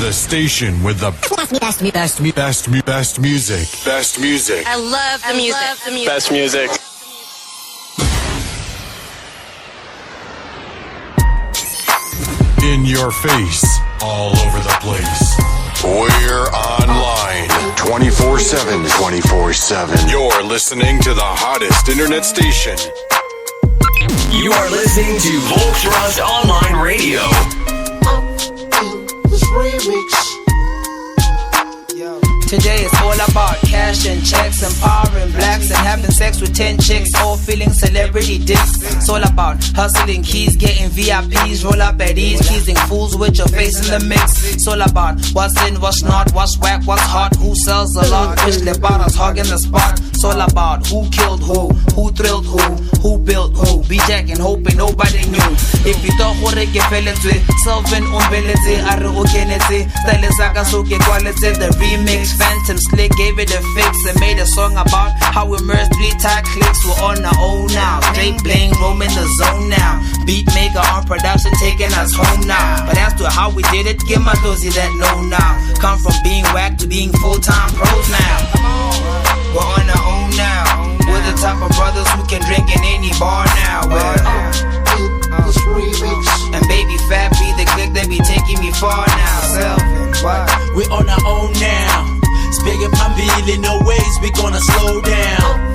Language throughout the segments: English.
The station with the best music. Best music. I love the music. Best music. In your face, all over the place. We're online 24/7. 24/7. You're listening to the hottest internet station. You are listening to Volkswagen Online Radio. Today is all about cash and checks, empowering blacks and having sex with 10 chicks, all feeling celebrity dicks. It's all about hustling keys, getting VIPs, roll up at ease, teasing fools with your face in the mix. It's all about what's in, what's not, what's whack, what's hot, who sells a lot, which lebaras hogging the spot. It's all about who killed who thrilled who built who, be jacking, hoping nobody knew. If you thought gore ke feletswe, Selvin umbeletse, are o kenetse, style saka so ke kwaletse, the remix, Phantom Slick gave it a fix and made a song about how we merged 3 tight clicks. We're on our own now, straight bling, roaming the zone now. Beat maker on production, taking us home now. But as to how we did it, give my dozy that know now. Come from being whack to being full-time pros now. We're on our own now. We're the type of brothers who can drink in any bar now. And baby fat be the click that be taking me far now. We're on our own now. Speaking Pambili, no ways we gonna slow down.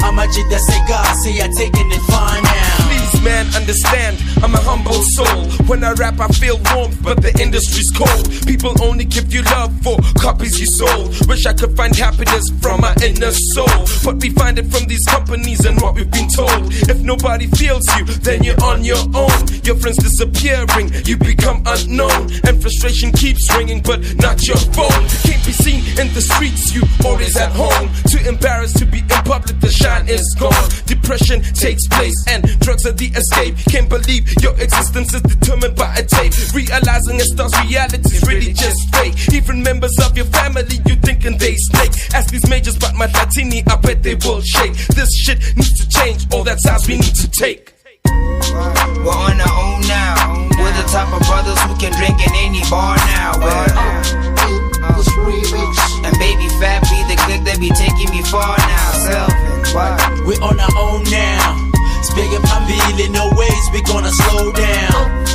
I'm a jita sega, say I taking it fine now. Please, man, understand, I'm a humble soul. When I rap, I feel warmth, but the industry's cold. People only give you love for copies you sold. Wish I could find happiness from my inner soul, but we find it from these companies and what we've been told. If nobody feels you, then you're on your own. Your friends disappearing, you become unknown, and frustration keeps ringing, but not your phone. Can't be seen in the streets, you always at home. Too embarrassed to be in public, the shine is gone. Depression takes place and drugs are the escape. Can't believe your existence is determined by a tape. Realizing a star's reality's really just fake. Even members of your family, you thinking they snake. Ask these majors about my Latini, I bet they will shake. This shit needs to change, all that sides we need to take. We're on our own now. We're the type of brothers who can drink in any bar now. And baby fat be the click that be taking me far now. We're on our own now. Speaking Pambili, no ways we gonna slow down.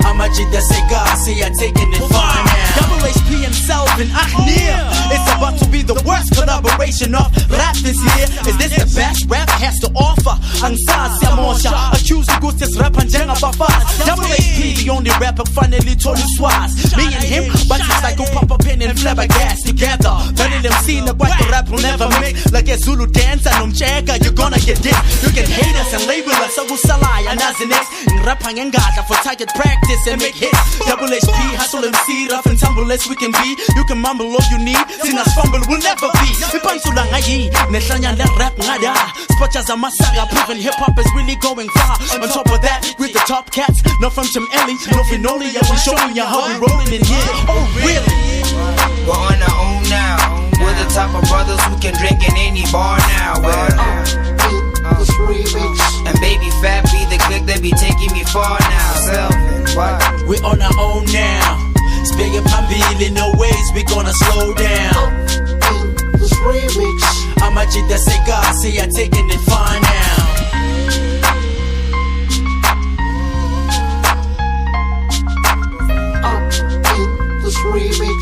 I'm a jita sega, say I taking it fine now. Double HP and Selvin, near. It's about to be the worst collaboration of rap this year. Is this the best rap has to offer? Ansazi Amosha, accused of good this rap and jenga bafas. Double HP, the only rapper finally told his swaz. Me and him, but it's like a pop pin and flabbergas together. Better them seen the white rap will never make. Like a Zulu dance and umcheka, you're gonna get this. You can hate us and label us, I will salai and as the next. In rap and gata for target practice and make hits. Double HP, hustle MC, rough and tumble as we can be. You can mumble all you need, sin us fumble will never be. Ipansula ngayi, nehlanya la rap ngada. Spotchas a masaga, proven hip hop is really going far. On top of that, with the top cats, no from Tim Ellie, no Finoli, and we showing you how we rolling in here. Oh really? We're on our own now. We're the type of brothers who can drink in any bar now. And baby fat be the click that be taking me far now. We're on our own now. Speaking Pambili, no ways we gonna slow down. I'm a jita sega, say I taking it fine now. This remix.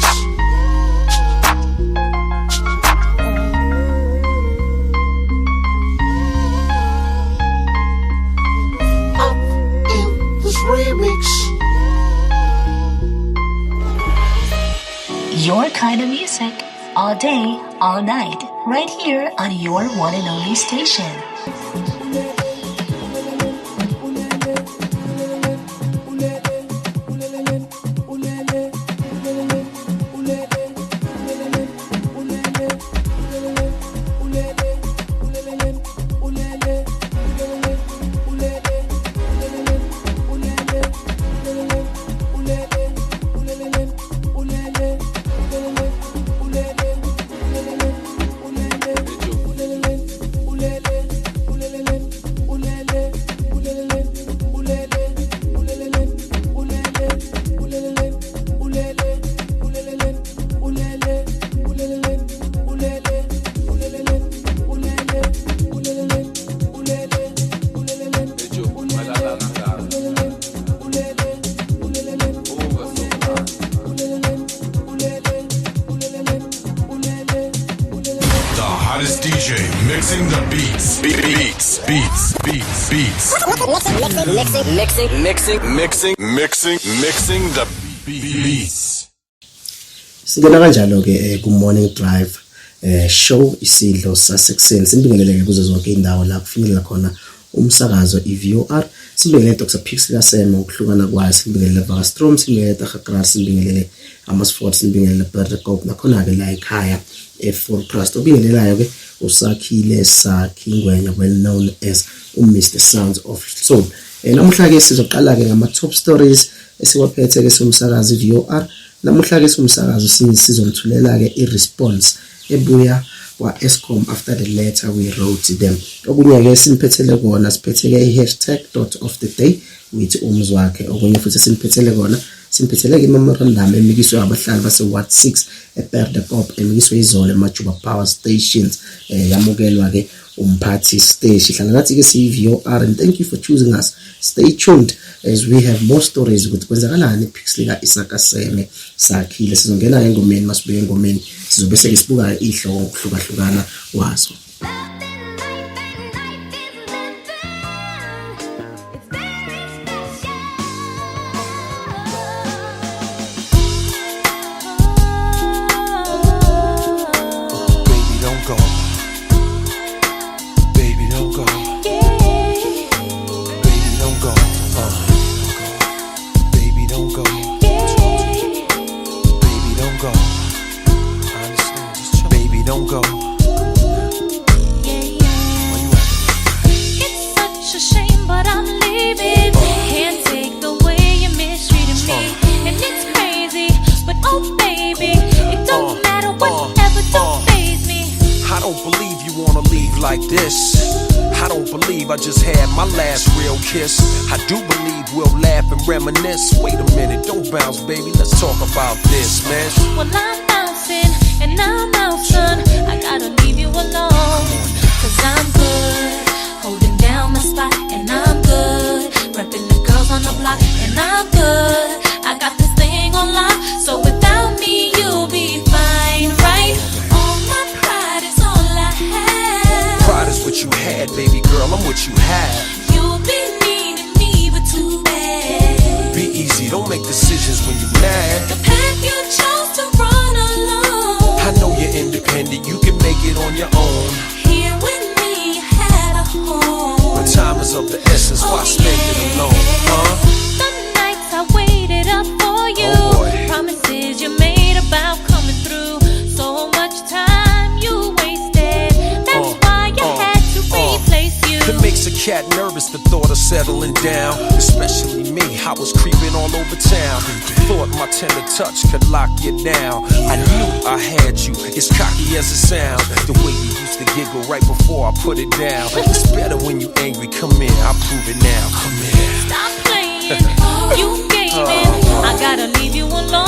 Your kind of music, all day, all night, right here on your one and only station. Mixing the beats. Singena kanjalo ke ku morning drive show isidlo sasekuseni simbingelele kuzo zonke indawo la kufinyelela khona umsakazo iVOR simbingelele Dr Pixie Sema ukuhlukana kwayo simbingelele Vakastrom simbingelele Tagagras simbingelele Amasfort simbingelele Bergkop nakhona ke la ekhaya e4 Trust obingelelayo ke uSakhile Sakhingwenya well known as Mr Sounds of Soul. Namuhla ke sizoqala ke ngama top stories esiwaphethe ke somsakazo iVOR. Namuhla ke somsakazo sizomthulela ke iresponse ebuya kwa Eskom after the letter we wrote to them. Okunye ke simphethele kona siphethe ke #.of-the-day with umzwakhe. Okunye futhi simphethele kona simphethele ke memorandum emikiswe abahlali base Ward 6 eBerdekop emikiswe izolo eMajuba Power Stations yamukelwa ke umphathi stage. Hlala nathi ke iVOR and thank you for choosing us. Stay tuned as we have more stories ukuthi kwenzakalani ePixley ka Isaka Seme Sakhile. Sizongena engomeni masibeke engomeni sizobe seke sibuka ihloko ngokuhlukahlukana kwazo. I just had my last real kiss. I do believe we'll laugh and reminisce. Wait a minute, don't bounce, baby. Let's talk about this, man. Well, I'm bouncing and I'm out, son. I gotta leave you alone. Cause I'm good, holding down the spot. And I'm good, repping the girls on the block. And I'm good, I got this thing on lock. So without me, you'll be fine, right? All my pride is all I have. Pride is what you had, baby girl, I'm what you have. You'll be needing me, but too bad. Be easy, don't make decisions when you're mad. The path you chose to run alone. I know you're independent, you can make it on your own. Here with me, you had a home. But time is of the essence, why spend it alone, huh? The nights I waited up for you. Promises you made about coming through. So much time you wasted. That's why I had to replace you. It makes a cat nervous, the thought of settling down. Especially me, I was creeping all over town. Thought my tender touch could lock you down. I knew I had you, as cocky as it sounds. The way you used to giggle right before I put it down. It's better when you angry, come in, I'll prove it now. Come in. Stop playing, you gaming. I gotta leave you alone.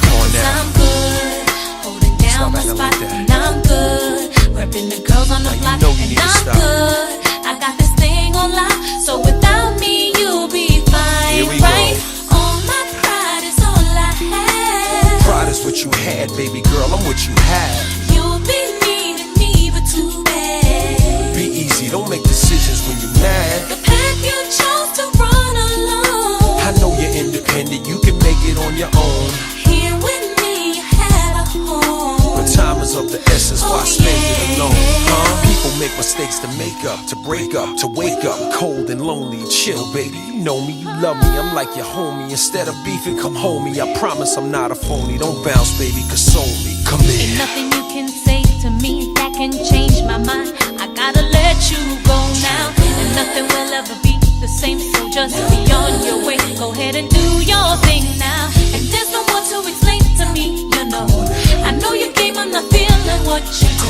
Cause I'm good, holding down my spot. And I'm good, repping the girls on the block. And I'm good, I got this thing on lock. So without me, you'll be fine, right? All my pride is all I have. Pride is what you had, baby girl, I'm what you have. You'll be needing me, but too bad. Be easy, don't make decisions when you're mad. The path you chose to run alone. I know you're independent, you can make it on your own. Here with me, you had a home. But time is of the essence, why spend it alone, huh? People make mistakes to make up, to break up, to wake up cold and lonely. Chill, baby, you know me, you love me, I'm like your homie. Instead of beefing, come home me. I promise I'm not a phony. Don't bounce, baby, console me. Come in. Ain't nothing you can say to me that can change my mind. I gotta let you go now. And nothing will ever be the same, so just be on your way. Go ahead and do your thing now. And there's no more to explain to me, you know. I know you came, I'm not feeling what you do.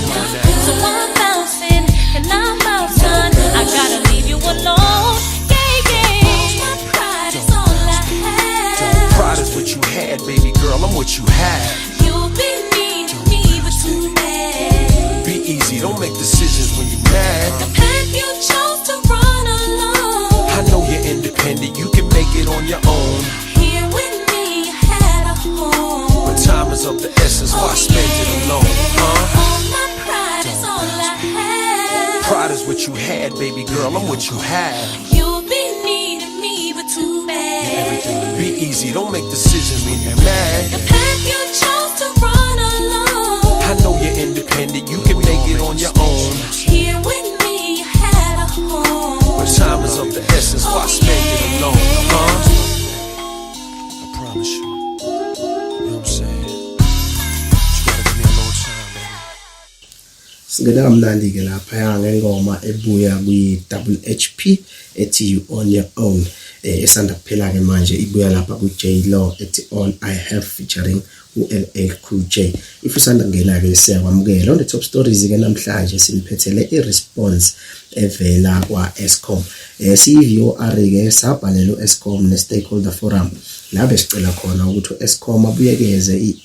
So I'm bouncing and I'm out, son. I gotta leave you alone. Yeah, yeah. My pride is all I have. Pride is what you had, baby girl, I'm what you have. You'll be needing me, but too bad. Be easy, don't make decisions when you're mad. The path you chose to run alone. I know you're independent, you can make it on your own. Here with me, you had a home. But time is of the essence, why spend it alone, huh? All my pride is all I have. Pride is what you had, baby girl, I'm I'm what you have. You'll be needing me, but too bad. Everything will be easy, don't make decisions when you're mad. The path you chose to run alone. I know you're independent, you can make it on your own. Here with me, you had a home. But time is of the essence, why spend it alone, huh? I promise you, you know what I'm saying? You gotta give me a little time, baby. Singena kamnandi ke lapha ngengoma ebuya kwi WHP ethi You On Your Own. Esanda kuphela ke manje ibuya lapha ku J Law ethi All I Have featuring uLL Cool J. If usanda ngena ke siyakwamukela on the top stories ke namhlanje siniphethele iresponse evela kwa Eskom. CVOR ke sabhalela uEskom ne stakeholder forum la besicela khona ukuthi uEskom abuyekeze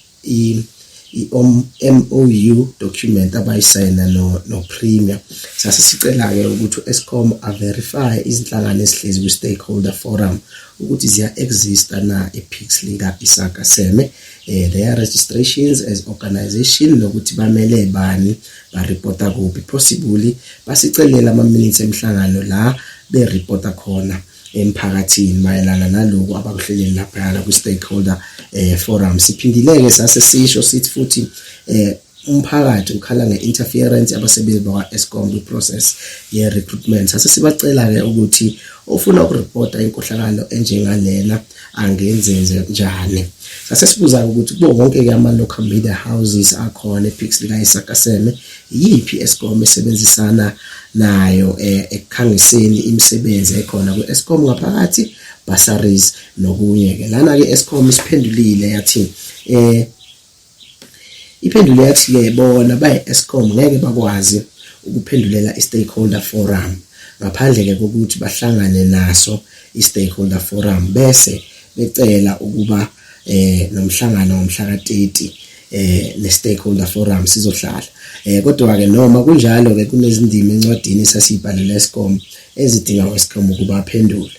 MOU document abayisayina no Premier. Sase sicela ke ukuthi uEskom verify izinhlangano esihlezi ku stakeholder forum ukuthi ziya exist na ePix lika Isaka Seme their registrations as organization nokuthi bamele bani ba reporta kuphi possibly basicelela ama minutes emhlangano la be reporta khona emphakathini mayelana naloku abakuhleleni lapha ku stakeholder forum. Siphindileke sase sisho sithi futhi umphakathi ukhala ngeinterference abasebenzi bakwa Eskom ku process ye recruitment. Sase sibacela ke ukuthi ofuna ukureporta inkohlakalo enjengalena angenzenze njani. Sase sibuza ukuthi kubo wonke ke ama local media houses akhona ePix lika Isaka Seme yipi Eskom esebenzisana nayo ekhangiseni imisebenzi ekhona ku Eskom ngaphakathi bursaries nokunye ke lana ke Eskom isiphendulile yathi iphendule yathi ke bona bay Eskom ngeke bakwazi ukuphendulela i-stakeholder forum ngaphandle ke kokuthi bahlangane naso i-stakeholder forum bese becela ukuba nomhlangano ngomhla ka-30 ne-stakeholder forum sizohlala. Kodwa ke noma kunjalo ke kunezindima encwadini esasibhalela Eskom ezidinga uEskom ukuba aphendule.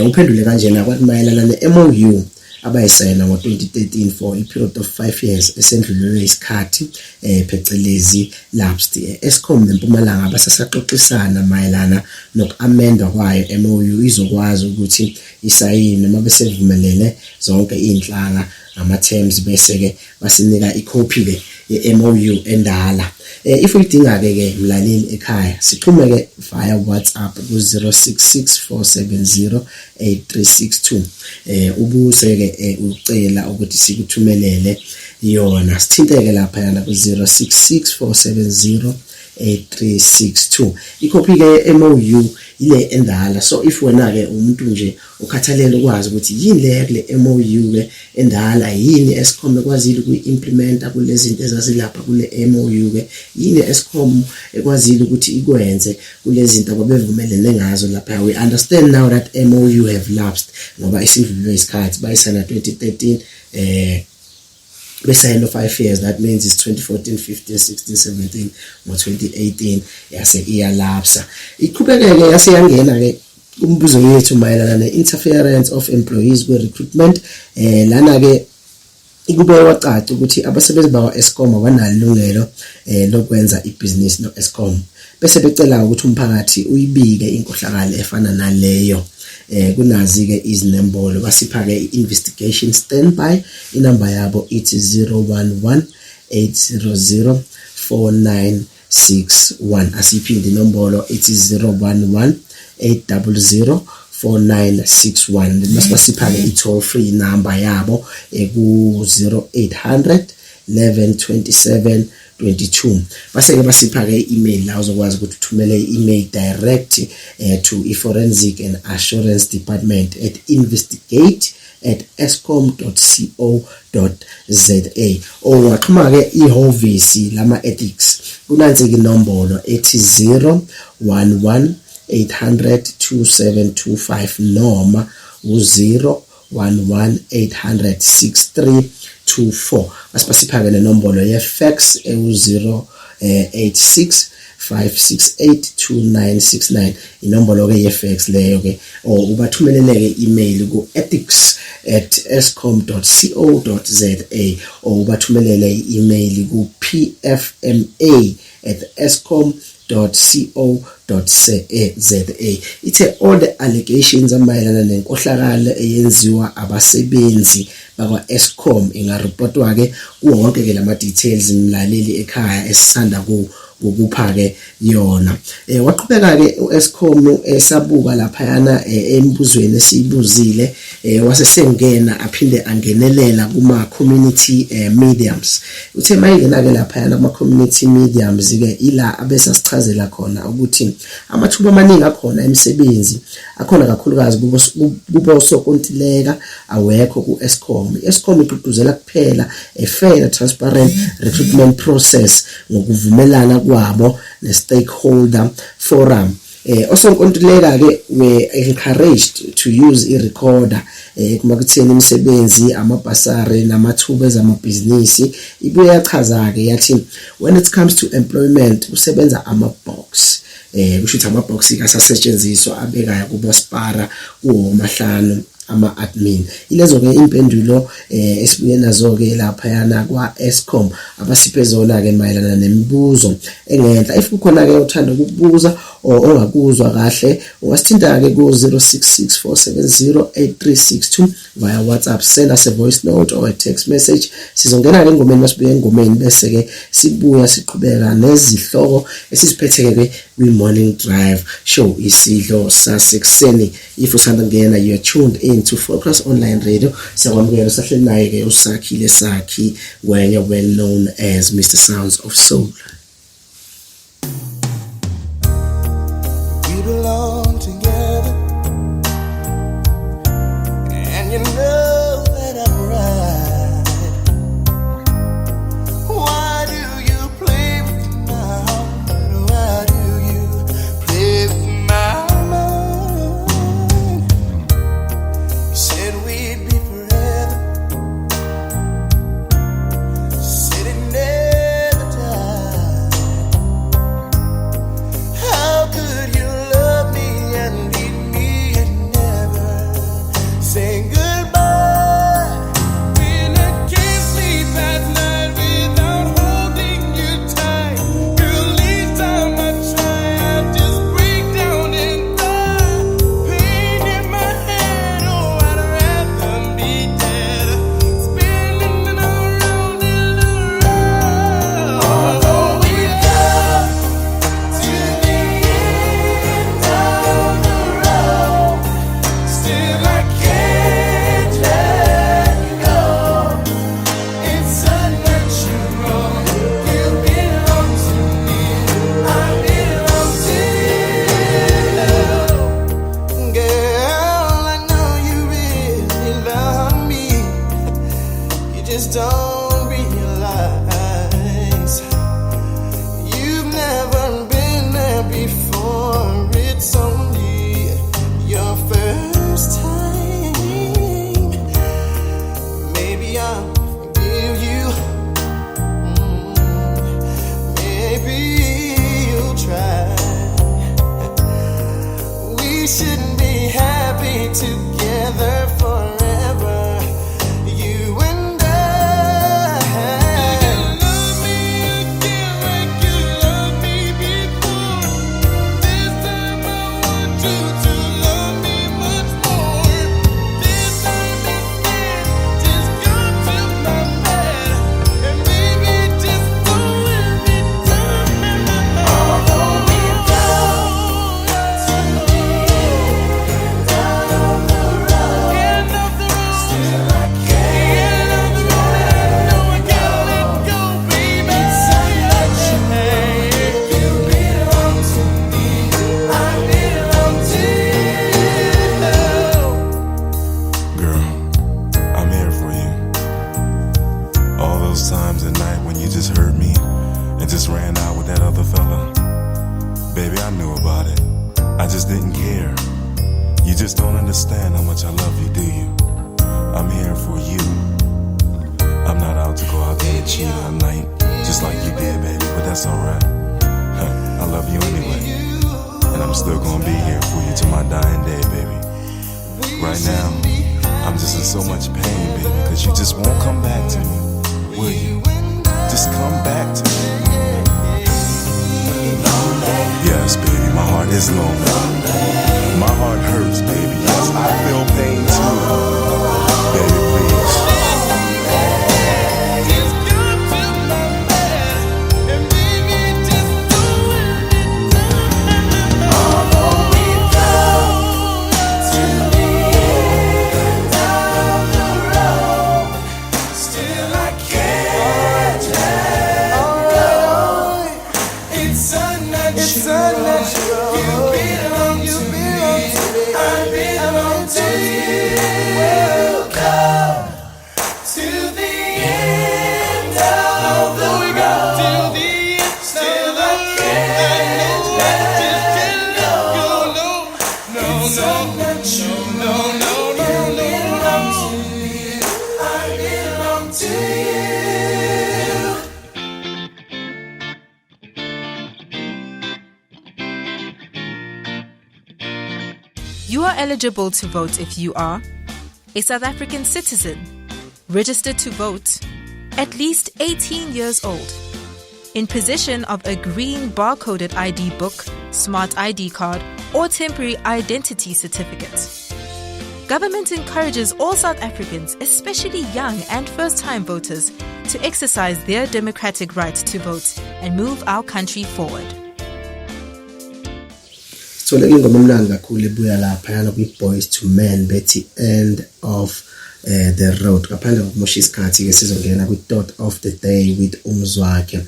Uphendule kanjena kwathi mayelana ne-MOU abayisayina ngo-2013 for a period of 5 years esendlulelwe isikhathi phecelezi lapsed. Eskom neMpumalanga basasaxoxisana mayelana noku-amenda kwayo MOU izokwazi ukuthi isayine noma besevumelene zonke inhlanga ama-terms bese ke basinika i-copy ke ye-MOU endala. If uyidinga ke mlaleli ekhaya sixhumeke via WhatsApp ku 0664708362 ubuze ke ucela ukuthi sikuthumelele yona. Sithinteke lapha yana ku 0664708362. Icopy ke MOU ile endala. So if wena ke umuntu nje ukhathalele ukwazi ukuthi yini le kule MOU ke endala yini Eskom ekwazile ukuimplementa kulezi zinto ezazilapha kule MOU ke yini Eskom ekwazile ukuthi ikwenze kulezi zinto ababevumelene ngazo lapha. We understand now that MOU have lapsed ngoba isindlulwe isikhathi bayisana 2013 besayino 5 years. That means it's 2014 15 16 17 ngo-2018 yase iyalapsa. Iqhubekeke yase yangena ke umbuzo yethu mayelana ne-interference of employees kwi-recruitment. Lana ke ikube wacaca ukuthi abasebenzi bakwa Eskom abanalungelo lokwenza ibhizinisi no Eskom bese becela ukuthi umphakathi uyibike inkohlakalo efana naleyo. Kunazi ke izinembolo basipha ke investigation standby. Inamba yabo ithi 011-800-4961. Asiphinde inombolo ithi 011-800-4961. Masipha ke i-toll free number yabo ku 0800 1127 22. Base ke basipha ke email la uzokwazi ukuthi uthumele i-email direct to i-forensic and assurance department at investigate@eskom.co.za or waxhuma ke ihhovisi lama ethics. Kunansi ke inombolo ethi 011-800-2725 noma u-011-800-6324. Basipha ke nenombolo ye-fax e-086 5682969. Inombolo ke ye-fax leyo ke or ubathumelele ke email ku ethics@eskom.co.za or ubathumelele email ku pfma@eskom ithe all the allegations amayelana nenkohlakalo eyenziwa abasebenzi bakwa-Eskom ingarepotwa ke kuwo wonke ke lama details mlaleli ekhaya esisanda ukupha ke yona. Waqhubeka ke uEskom esabuka laphayana embuzweni esibuzile wasesengena aphinde angenelela kuma community mediums. Uthe mayingena ke laphayana kuma community mediums ke ila abese sichazela khona ukuthi amathuba amaningi akhona emsebenzi akhona kakhulukazi kubo sokontileka awekho kuEskom. iEskom igqugquzela kuphela a fair transparent recruitment process ngokuvumelana kwabo ne-stakeholder forum. Osonkontileka ke were encouraged to use i-recorder kuma kutheni imisebenzi amabhasari namathuba ezamabhizinisi. Ibuye yachaza ke yathi when it comes to employment kusebenza ama-box kusho ukuthi ama-box asasetshenziswa abekayo kubospara kuwo mahlanu ama-admin. Ilezo ke impendulo esibuye nazo ke laphayana kwa-Eskom abasiphe zona ke mayelana nemibuzo engenhla. If kukhona ke uthanda ukubuza ongakuzwa kahle ungasithinta ke ku 0664708362 via WhatsApp. Send us a voice note or a text message. Sizongena ke engomeni masibuye engomeni bese ke sibuya siqhubeka nezihloko esisiphethe ke kwi-morning drive show isidlo sasekuseni. If usanda ngena you are tuned in to Focus Online Radio. Siyakwamukela sahleli naye ke uSakhile Sakhi wenye well known as Mr. Sounds of Soul. We belong together, and you know that I'm right. Why do you play with my heart? Why do you play with my mind? You said we'd be forever, said it never died. How could you love me and leave me and never say goodbye? When I can't sleep at night without holding you tight, girl, each time I try, I just break down and die. Pain in my head, oh, I'd rather be dead, spinning around and around. Although we got to the end of the road, still I can't let go. It's unnatural. You belong to me, I belong to you. Girl, I know you really love me. You just don't realize you've never been there before. It's only your first time. Maybe I'll forgive you. Maybe you'll try. We shouldn't be happy together forever, you and I. You love me again like you loved me before. This time I want you to love me much more. This time instead, just come to my bed and baby just don't let me down. Although we go to the end of the road, still I can't let go, baby. It's unnatural. You belong to me, I belong to you. Girl, I'm here for you. All those times at night when you just hurt me and just ran out with that other fella. Baby, I knew about it. I just didn't care. You just don't understand how much I love you, do you? I'm here for you. I'm not out to go out there and cheat all night, just like you did, baby, but that's alright. I love you anyway. And I'm still gonna be here for you till my dying day, baby. Right now, I'm just in so much pain, baby, because you just won't come back to me, will you? Just come back to me. Don't let It's lonely. My heart hurts, baby. Yes, I feel pain too. Baby, please. You are eligible to vote if you are a South African citizen, registered to vote, at least 18 years old, in possession of a green barcoded ID book, smart ID card, or temporary identity certificate. Government encourages all South Africans, especially young and first-time voters, to exercise their democratic right to vote and move our country forward. So le ngoma emnandi kakhulu ebuya lapha yana kwi-Boys to Men bethi End of the Road. Ngaphandle kokumosha isikhathi ke sizongena kwi-Thought of the Day with Umzwakhe.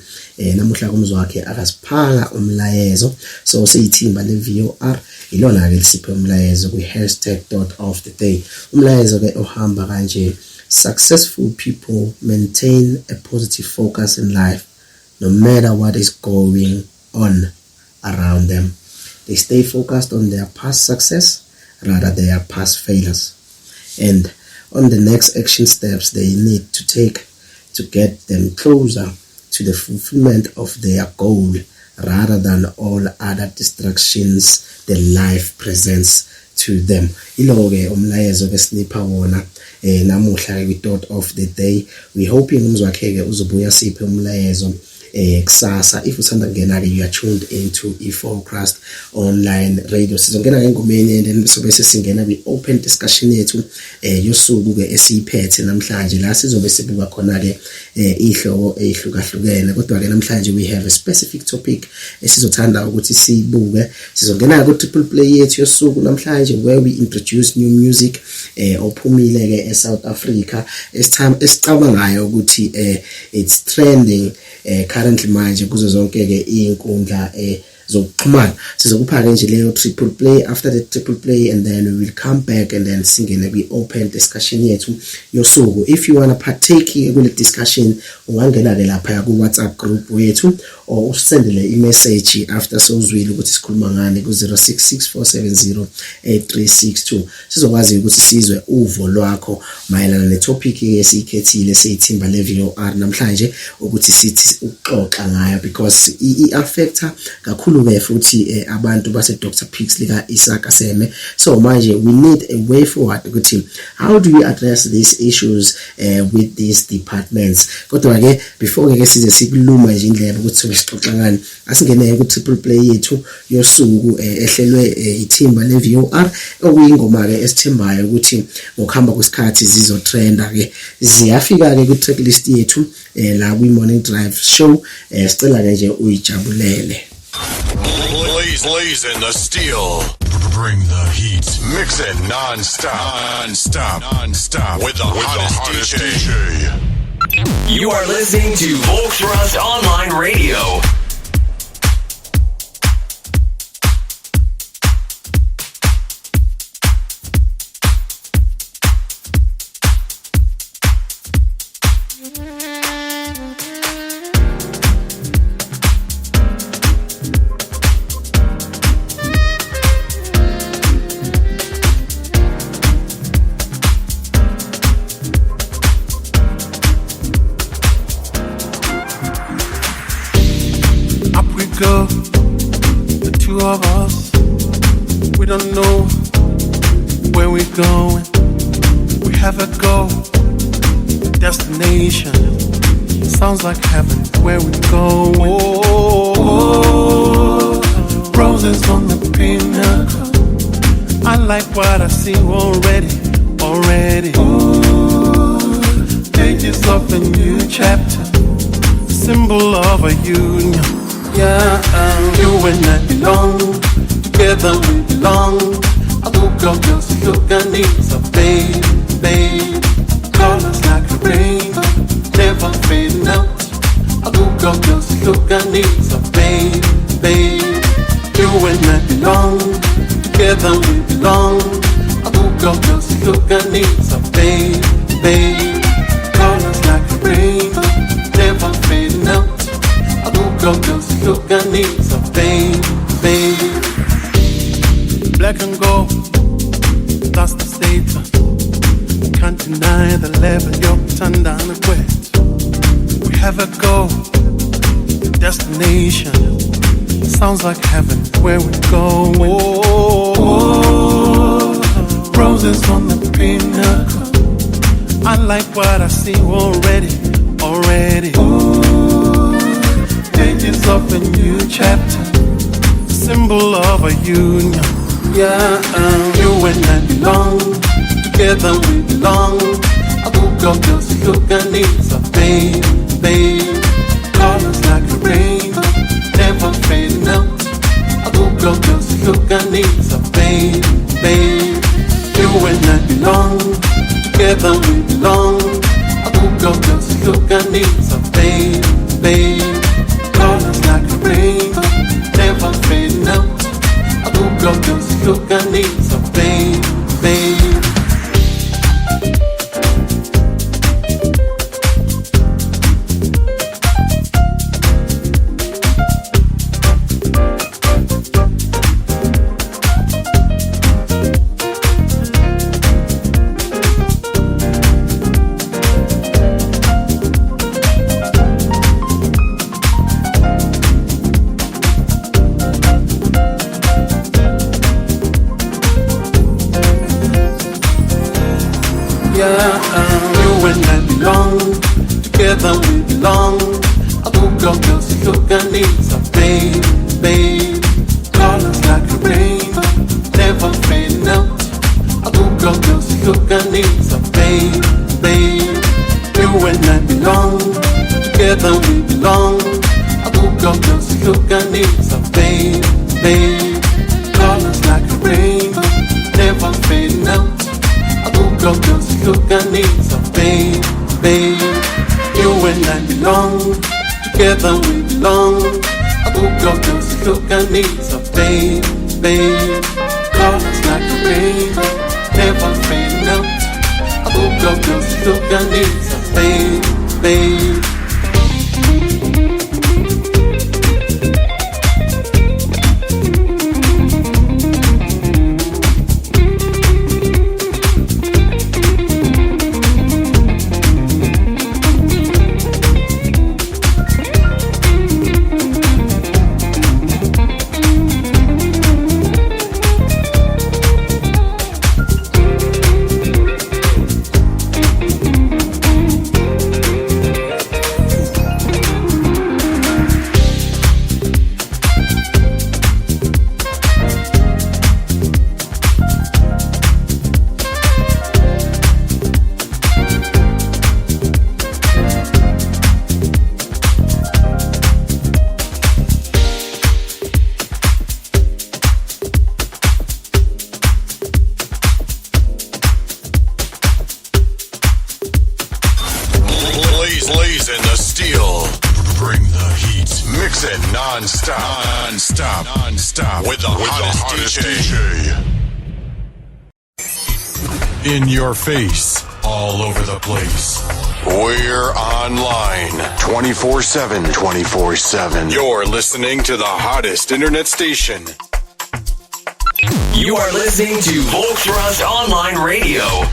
Namuhla uMzwakhe akasiphanga umlayezo, so siyithimba le-VOR ilona ke lisiphe umlayezo kwi-#Thought of the Day. Umlayezo ke ohamba kanje: successful people maintain a positive focus in life no matter what is going on around them. They stay focused on their past success rather than their past failures, and on the next action steps they need to take to get them closer to the fulfillment of their goal rather than all other distractions the life presents to them. Iloke umlayezo besinipha wona namuhla we Thought of the Day. We hoping umzwakhe uzobuya siphe umlayezo kusasa. If usanda ngena ke you are tuned into iForecast online radio. Sizongena ngengomeni and then sobe sesingena kwi open discussion yethu yosuku ke esiphethe namhlanje la sizobe sibuka khona ke ihlobo ehlukahlukene, kodwa ke namhlanje we have a specific topic esizothanda ukuthi sibuke. Sizongena ku triple play yethu yosuku namhlanje where we introduce new music ophumile ke eSouth Africa esicabangayo ukuthi it's trending currently manje kuzo zonke ke inkundla zokuxhumana. Sizokupha ke nje leyo triple play. After the triple play and then we will come back and then singene kwi open discussion yethu yosuku. If you want to partake kule discussion ungangena ke lapha ku WhatsApp group wethu or usendele i-message after sozwile ukuthi sikhuluma ngani ku 0664708362. Sizokwazi ukuthi sizwe uvo lwakho mayelana netopic esikhethile seyithimba le-VOR namhlanje ukuthi sithi uxoxa ngayo because i-affecta kakhulu ke futhi abantu base Dr. Pix lika Isaka Seme. So manje we need a way forward ukuthi how do we address these issues with these departments. Kodwa ke before ke size sikuluma nje indlela ukuthi sixoxa ngani asingene ku triple play yethu yosuku ehlelwe ithimba le-VOR okuyingoma ke esithembayo ukuthi ngokuhamba kwesikhathi zizo trenda ke ziyafika ke ku tracklist yethu la kwi morning drive show. Sicela ke nje uyijabulele. Blazing the steel. Bring the heat. Mix it non-stop. With the hottest DJ. You are listening to Volksrust Online Radio. Go, the two of us, we don't know where we're going. We have a goal, destination, sounds like heaven where we go. Roses on the pinnacle. I like what I see already. Ooh, pages of a new chapter, symbol of a union. Yeah, you and I belong, together we belong. I woke up just to look at needs of babe. Colors like a rain, never fading out. I woke up just to look at needs of babe. You and I belong, together we belong. I woke up just to look at needs of babe. Colors like a rain, never fading out. I woke up just to look at needs of babe. Black and gold, that's the status. Can't deny the level you're turned down a quit. We have a goal, destination. Sounds like heaven where we're going. Roses on the pinnacle. I like what I see already. Pages of a new chapter, symbol of a union. Yeah, you and I belong, together we belong. I woke up just to look at needs of babe. Colors like a rain, never fading out. I woke up just to look at needs of babe. You and I belong, together we belong. I woke up just to look at needs of babe. Colors like a rain, never fading out. I woke up just to look at needs of babe. You and I belong, together we belong. I woke up just to look at needs of babe. Colors like a rain, never fading out. I woke up just to look at needs of babe. You and I belong, together we belong. I woke up just to look at needs of babe. Colors like a rain, never fading out. I woke up just to look at needs of babe. You and I belong, together we belong. I woke up just to look at needs of babe. Colors like a rain, never fading out. I woke up just to look at needs of babe. Blazing the steel. Bring the heat. Mix it non-stop with the hottest DJ. In your face, all over the place. We're online 24/7. You're listening to the hottest internet station. You are listening to Volkswagen Online Radio.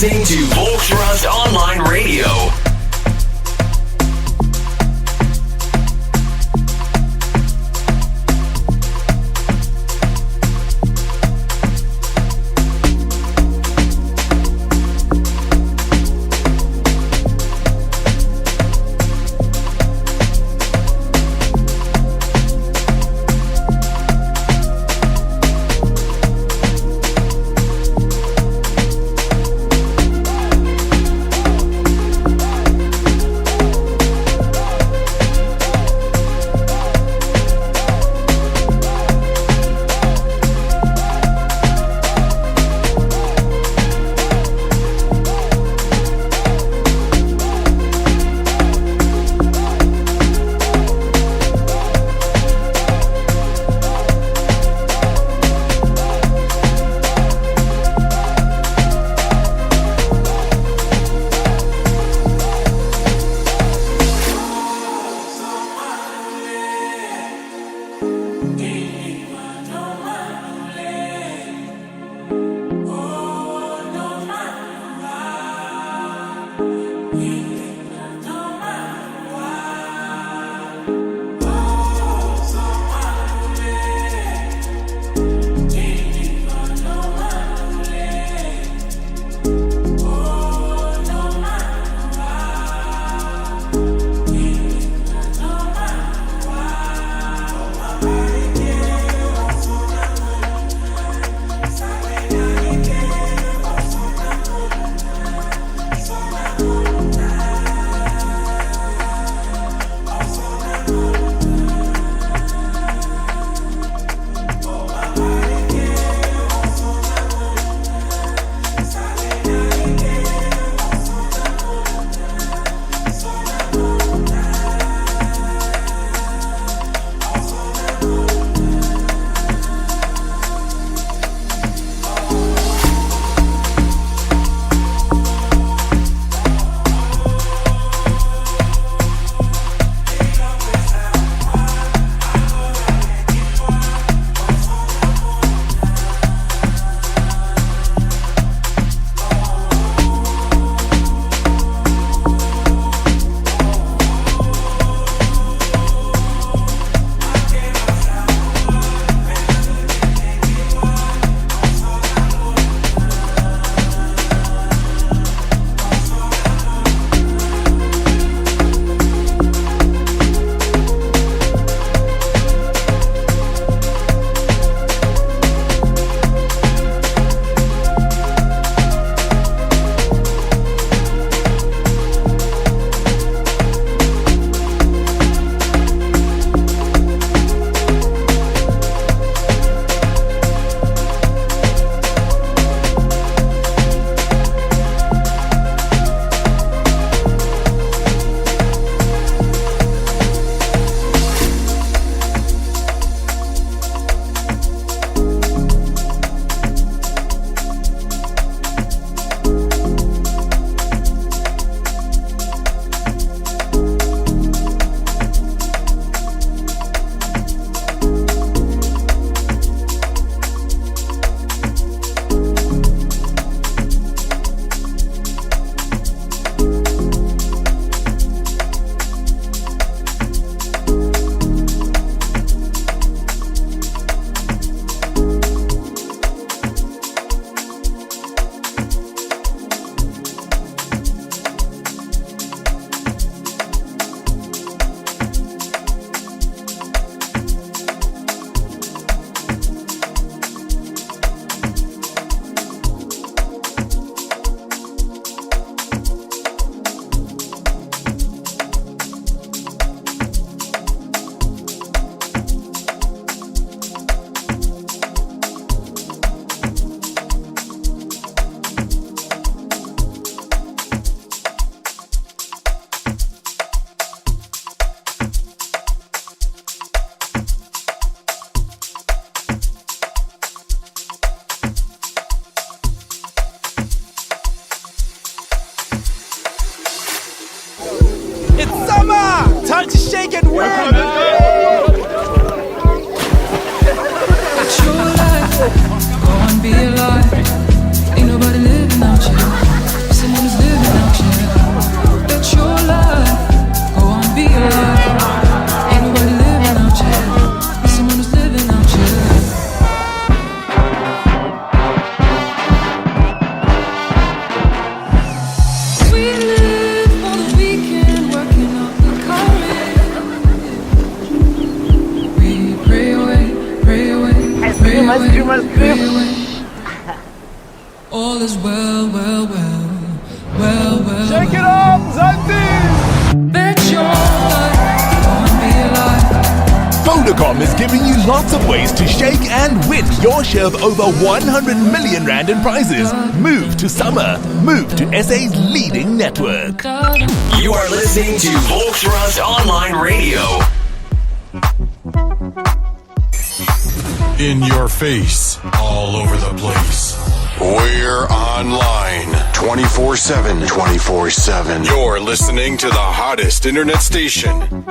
listening to Volksrust Online Radio. All is well, well, well, well, well. Shake it up, Zanti! Bet your life on me alive. Vodacom is giving you lots of ways to shake and win your share of over 100 million rand in prizes. Move to summer. Move to SA's leading network. You are listening to Volkswagen Online Radio. In your face, all over the place. We're online 24/7. 24/7. You're listening to the hottest internet station.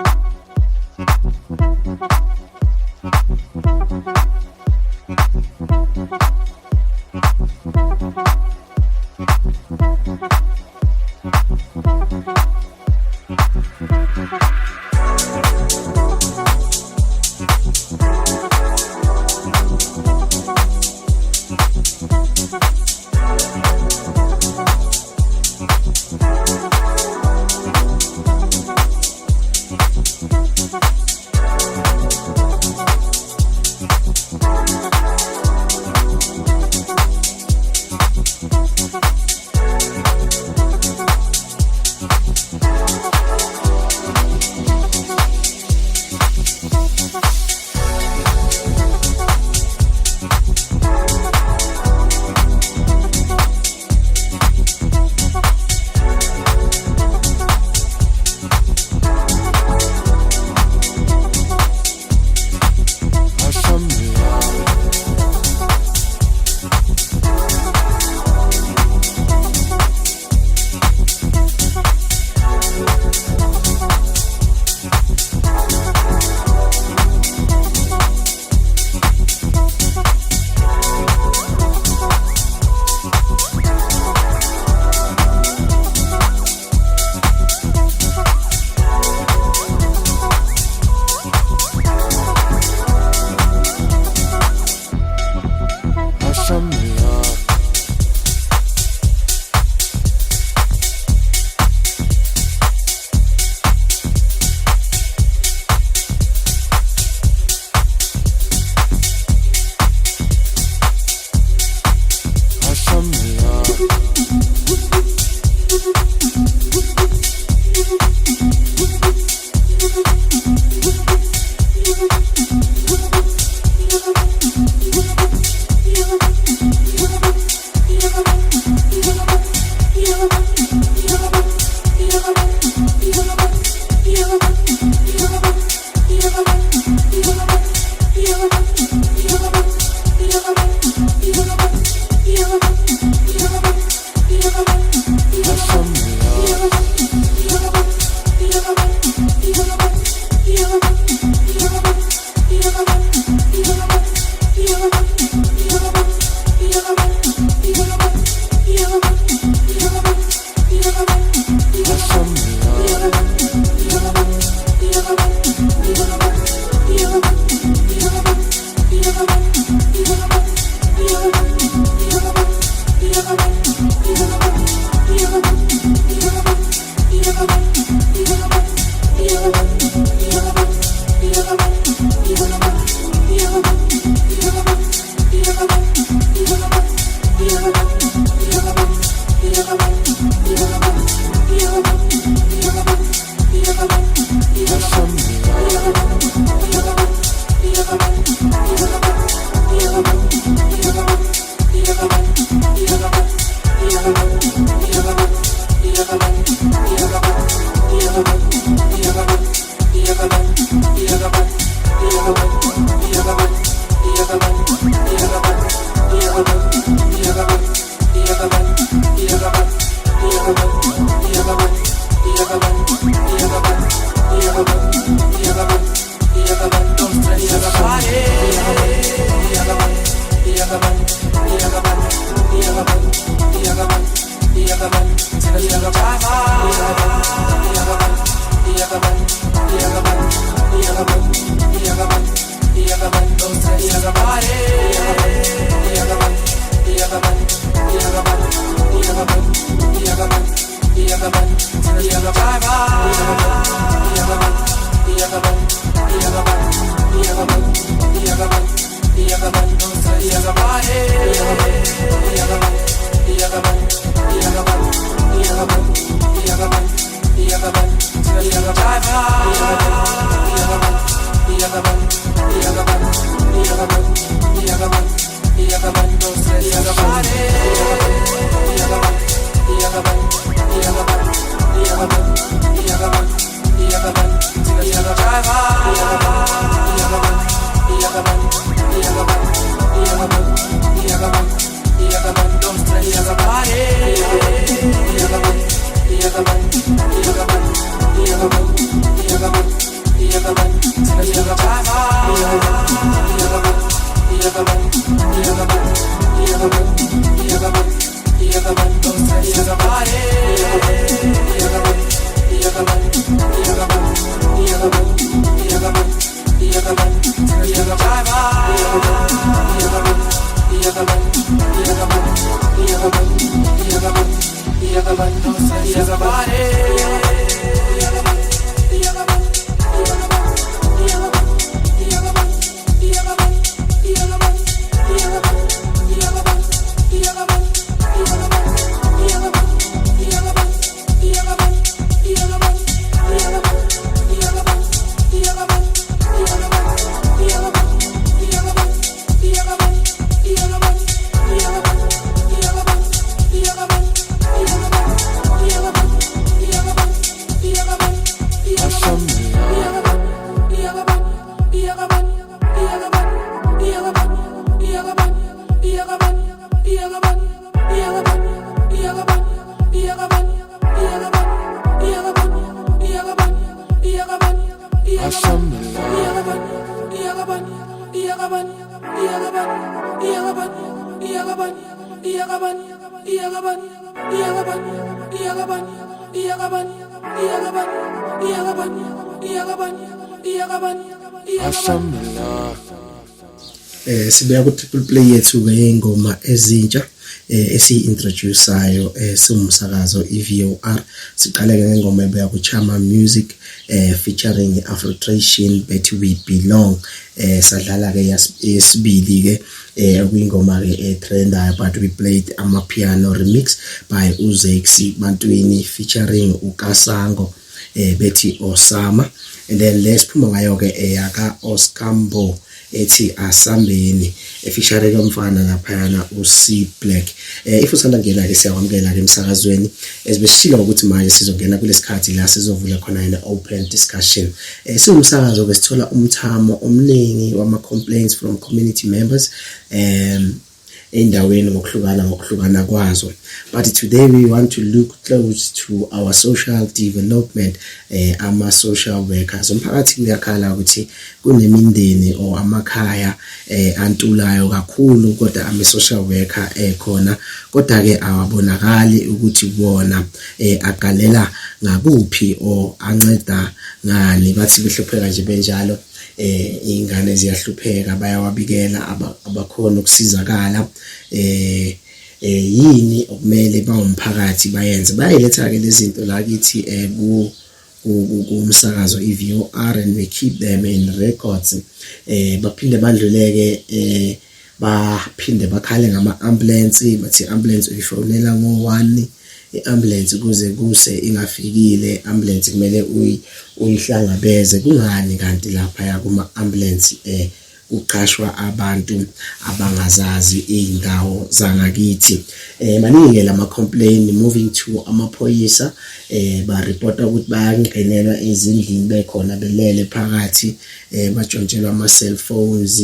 Sibuya ku triple play yethu ke ingoma ezintsha esi-introduceayo siwumsakazo iVOR. Siqale ke ngengoma ebuya ku Chama Music featuring Afrotration bethi We Belong. Sadlala ke yesibili ke kuyingoma ke trendayo, but we played amapiano remix by uZexy Bantwini featuring uKasango bethi Osama, and then lesiphuma ngayo ke eyaka Oskambo ethi Asambeni efishare komfana laphayana uC Black. If usanda ngena ke siyakwamukela ke emsakazweni esibeshilo ukuthi manje sizongena kulesikhathi la sizovula khona ina open discussion. Siwumsakazo ke sithola umthamo omningi wama complaints from community members endaweni ngokuhlukana kwazo. But today we want to look close to our social development, ama social workers. Umphakathi uyakhala ukuthi kunemindeni or amakhaya antulayo kakhulu kodwa ama social worker ekhona, kodwa ke awabonakali ukuthi bona aqalela ngakuphi or anceda ngani. Bathi behlupheka nje benjalo ingane ziyahlupheka bayawabikela abakhona ukusizakala yini okumele bawumphakathi bayenze. Bayiletha ke lezi zinto la kithi kumsakazo iVOR, and we keep them in records. Baphinde bandluleke baphinde bakhale ngama ambulance, bathi ambulance uyifonela ngo1 iambulance kuze kuse ingafikile. Ambulance kumele uyihlangabeze kungani kanti lapha ya kuma ambulance uqashwa abantu abangazazi indawo zangakithi. Maningi lama complaint moving to amaphoyisa ba reporta ukuthi bayangenelwa ezindlini bekhona belele phakathi batshontshelwa ama cell phones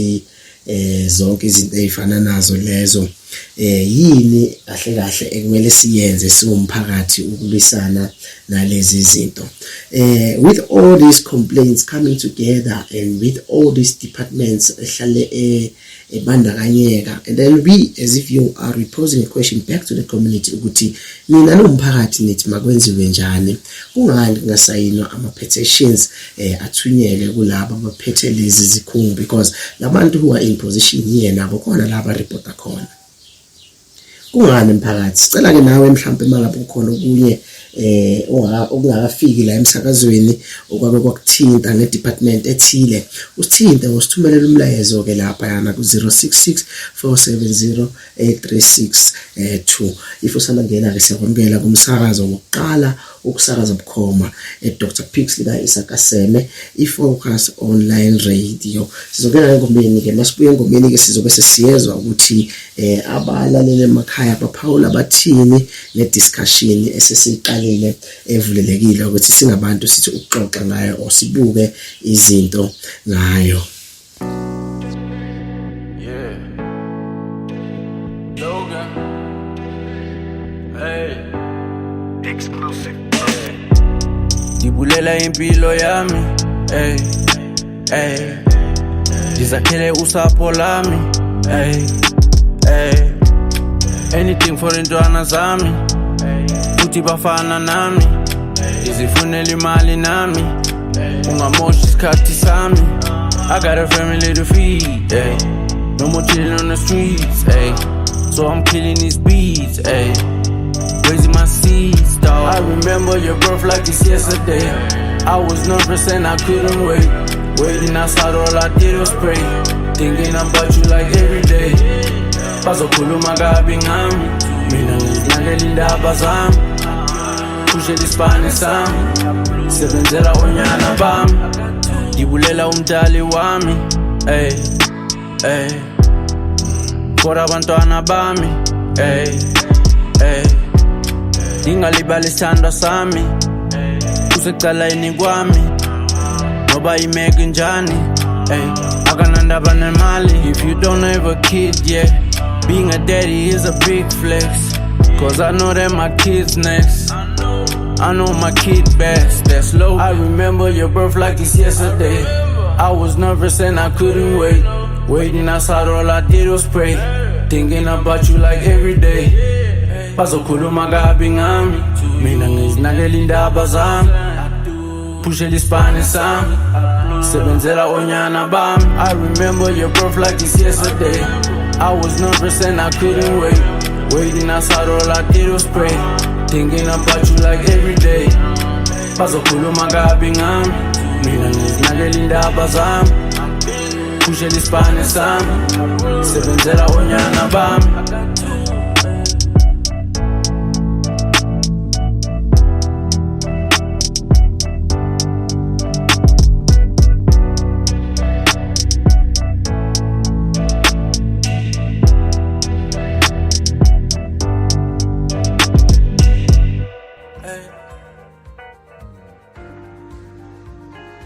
zonke izinto ezifana nazo lezo. Yini kahle ekumele siyenze siwumphakathi ukulwisana nalezi zinto? With all these complaints coming together and with all these departments ehlale ebandakanyeka, and then we as if you are posing a question back to the community ukuthi mina nomphakathi nithi makwenziwe njani, kungani ngasayinwa ama petitions athunyelwe kulabo abaphethe lezi zikhungo, because labantu who are in position here nabo khona laba reporta khona. kungani emphakathi sicela ke nawe mhlawumbe mangabe ukhona okunye okungakafiki la emsakazweni okwabe kwakuthinta ngedepartment ethile usithinte usithumelele umlayezo ke lapha yana ku 066 470 836 if usanda ngena ke siyakwamukela kumsakazo wokuqala ukusakaza bukhoma Dr Pix lika Isakaseme iFocus online radio sizongena engomeni ke masibuye engomeni ke sizobe sesiyezwa ukuthi abalaleli emakhaya baphawula bathini nediscussion esesiqalile evulelekile ukuthi singabantu sithi ukuxoxa ngayo osibuke izinto ngayo. Ngibulela impilo yami Dizakhele usapho lami anything for intwana zami futhi bafana nami izifunela imali nami ungamosha isikhathi sami I got a family to feed no more chilling on the streets so I'm killing these beats raising my seeds, dog. I remember your birth like it's yesterday. I was nervous and I couldn't wait. Waiting outside, all I did was pray. Thinking about you like every day. Bazokhuluma kabi ngami, mina ngizinakela indaba zami. Kushe lisibane sami, sebenzela onyana bami. Ngibulela umdali wami, for abantwana bami, Ingalibali isithandwa sami Usecaleni kwami Noba imeke njani Akanandaba nemali If you don't have a kid yet Being a daddy is a big flex Cause I know that my kid's next I know my kid best That's low I remember your birth like it's yesterday I was nervous and I couldn't wait Waiting outside all I did was pray Thinking about you like every day Bazokhuluma kabi ngami mina ngizinakela indaba zami Pushela isibane sami sebenzela onyana bami I remember your birth like it's yesterday I was nervous and I couldn't wait Waiting outside all I did was pray Thinking about you like every day Bazokhuluma kabi ngami mina ngizinakela indaba zami Pushela isibane sami sebenzela onyana bami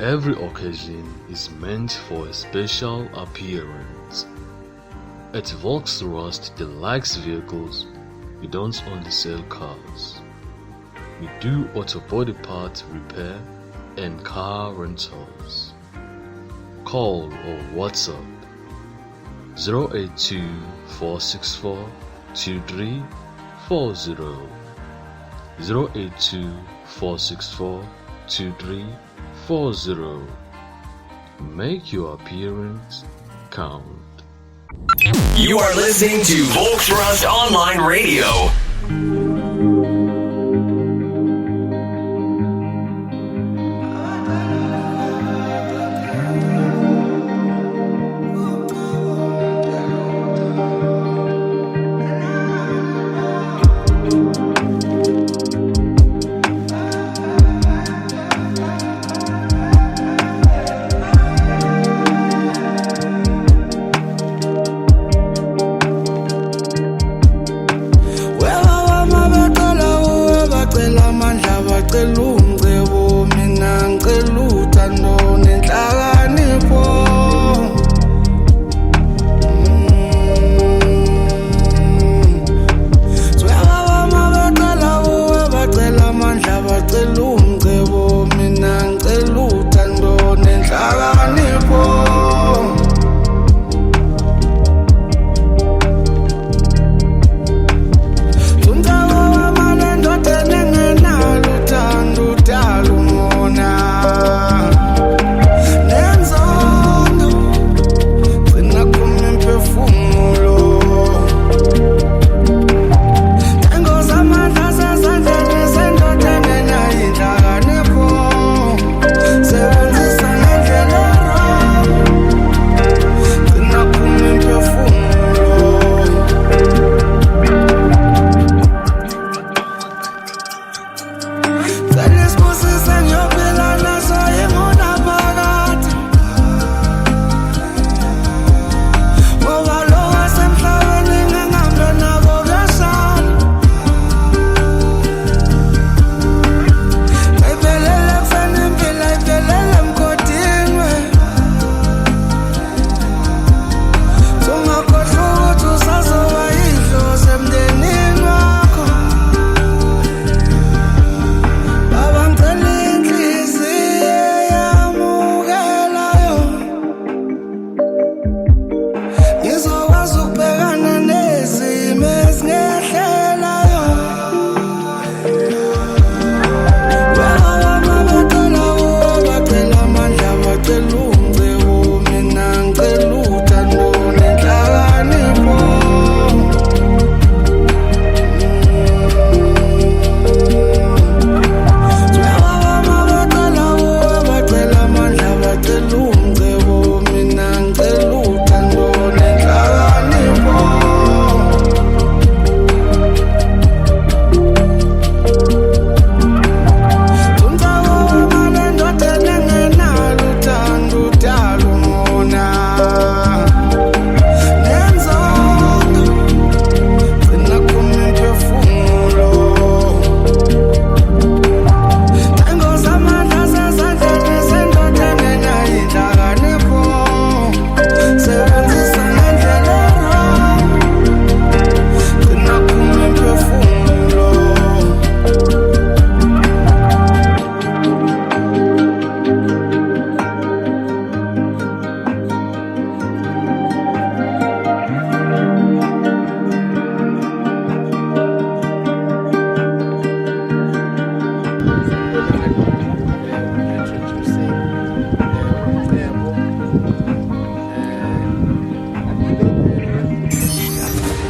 Every occasion is meant for a special appearance. At Volks Rust Deluxe Vehicles, we don't only sell cars. We do auto body part repair and car rentals. Call or WhatsApp 082 464 2340 082 464 2340. Make your appearance count. You are listening to Volksrust Online Radio. Well,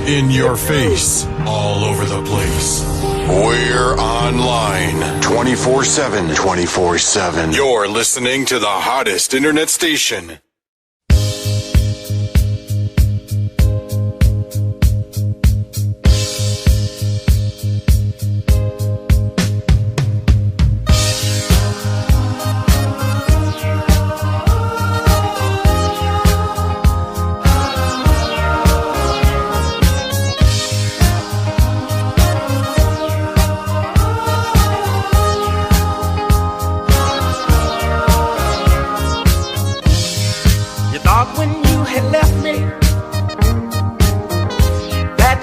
in your face, all over the place. We're online 24/7. 24/7. You're listening to the hottest internet station.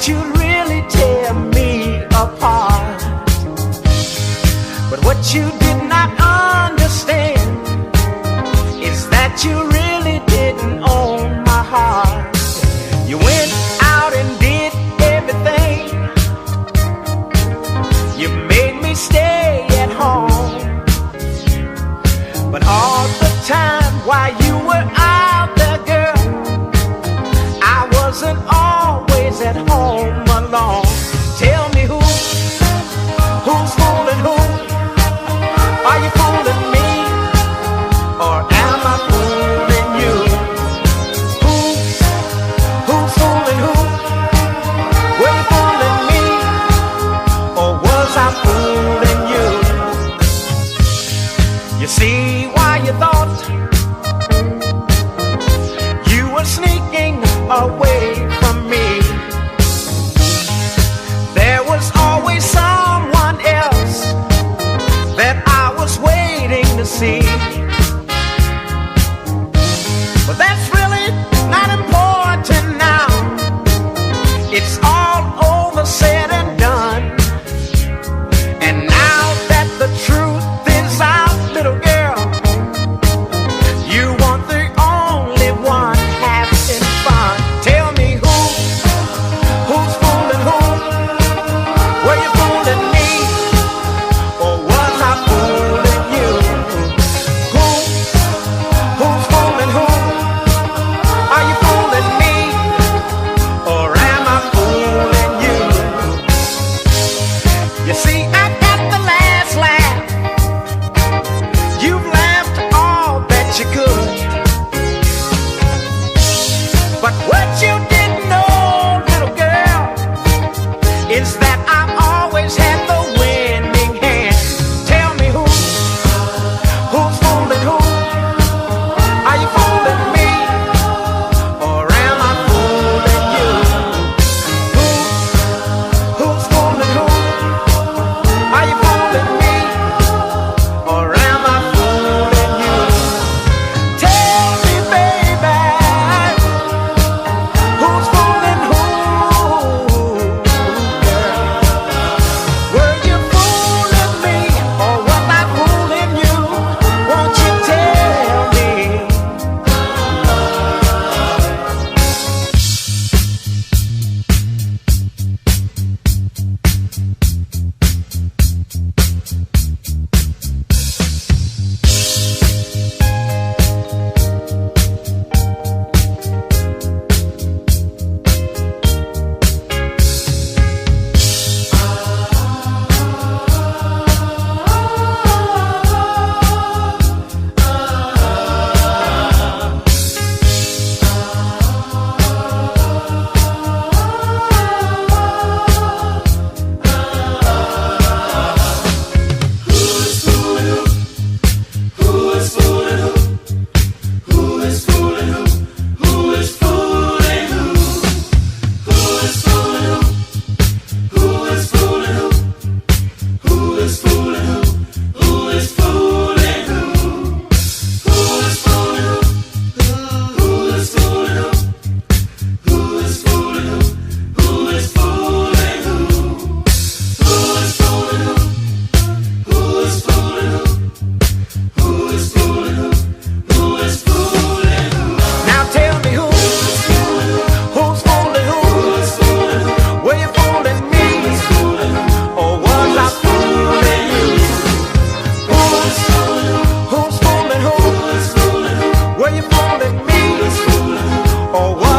You'd really tear me apart. But what you did not understand is that you really didn't own my heart. You went out and did everything. You made me stay at home. But all the time while you were out there, girl, I wasn't always at home alone. Tell me who's fooling who? Are you fooling me, or am I fooling you? Who's fooling who? Were you fooling me, or was I fooling you? You see why you thought you were sneaking away from me. There was always someone else that I was waiting to see. But that's really not important now. It's all over, said and done. And now that the truth is out, little girl, you want the only one having fun. Tell me who's fooling who? Were you fooling me, or was I fooling you? Who's fooling who? Are you fooling me, or am I fooling you? You see, I got the last laugh. You've laughed all that you could. But what you didn't know, little girl, is that I've always had the winning hand. Tell me who's fooling who? Are you fooling me, or am I fooling you? Who's fooling who? Are you fooling me, or am I fooling you? Tell me, baby, who's fooling who? Were you fooling me, or was I fooling you? Won't you tell me? Now tell me who's fooling who? Were you fooling me, or was I fooling you? Who's fooling who? Were you fooling me, or was